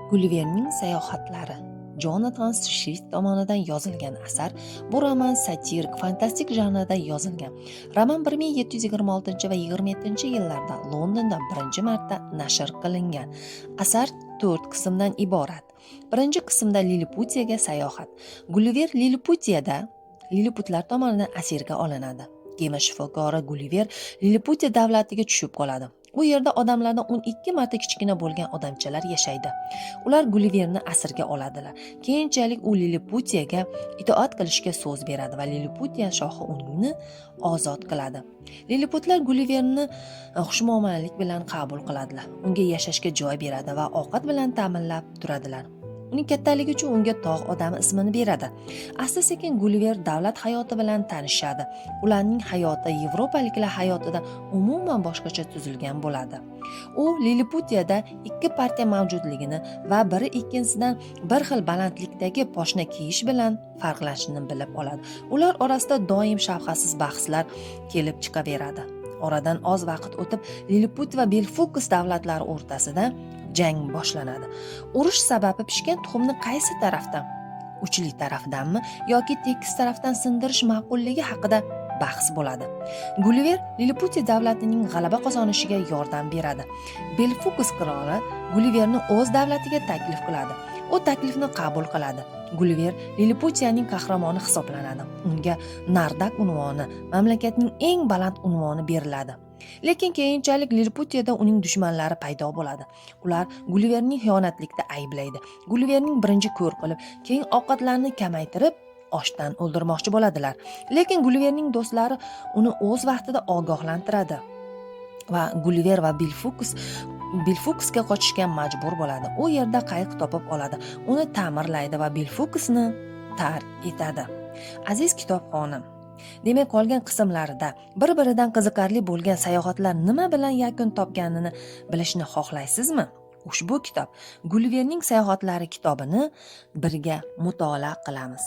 Gulliverning sayohatlari Jonathan Swift tomonidan yozilgan asar. Bu roman satirik, fantastik janrda yozilgan. Roman 1726 va 27-yillarda Londonda birinchi marta nashr qilingan. Asar 4 qismdan iborat. Birinchi qismda Lilliputiyaga sayohat. Gulliver Lilliputlar tomonidan asirga olinadi. Kema shifokori Gulliver Lilliputiya davlatiga tushib qoladi. U yerda odamlardan 12 marta kichkina bo'lgan odamchalar yashaydi. Ular Gulliverni asirga oladilar. Keyinchalik u Lilliputiyaga itoat qilishga so'z beradi va Lilliputiya shohi uni ozod qiladi. Lilliputlar Gulliverni xushmuomalalik bilan qabul qiladilar. Unga yashashga joy beradi va ovqat bilan ta'minlab turadilar. Uning kattaligi uchun unga tog' odami ismini beradi. Asta-sekin Gulliver davlat hayoti bilan tanishadi. Ularning hayoti yevropaliklar hayotidan umuman boshqacha tuzilgan bo'ladi. U Lilliputiyada ikki partiya mavjudligini va biri ikkinchisidan bir xil balandlikdagi poshna kiyish bilan farqlanishini bilib oladi. Ular orasida doim shafqatsiz bahslar kelib chiqaveradi. Oradan oz vaqt o'tib Lilliput va Belfuks davlatlari o'rtasida jang boshlanadi. Urush sababi pishgan tuxumni qaysi tarafdan, uchli tarafdanmi yoki tekis tarafdan sindirish ma'qulligi haqida bahs bo'ladi. Gulliver Lilliputiya davlatining g'alaba qozonishiga yordam beradi. Belfuks qiroli Gulliverni o'z davlatiga taklif qiladi. U taklifni qabul qiladi. Gulliver Lilliputiyaning qahramoni hisoblanadi. Unga Nardak unvoni, mamlakatning eng baland unvoni beriladi. Lekin keyinchalik Lilliputiyada uning dushmanlari paydo bo'ladi. Ular Gulliverning xiyonatlikda ayblaydi. Gulliverning birinchi ko'r qilib, keyin ovqatlarni kamaytirib, ochdan o'ldirmoqchi bo'ladilar. Lekin Gulliverning do'stlari uni o'z vaqtida ogohlantiradi va Gulliver va Belfuksga qochishga majbur bo'ladi. U yerda qayiq topib oladi. Uni ta'mirlaydi va Belfuksni tark etadi. Aziz kitobxonim, demak, qolgan qismlarida bir-biridan qiziqarli bo'lgan sayohatlar nima bilan yakun topganini bilishni xohlaysizmi? Ushbu kitob Gulliverning sayohatlari kitobini birga mutolaa qilamiz.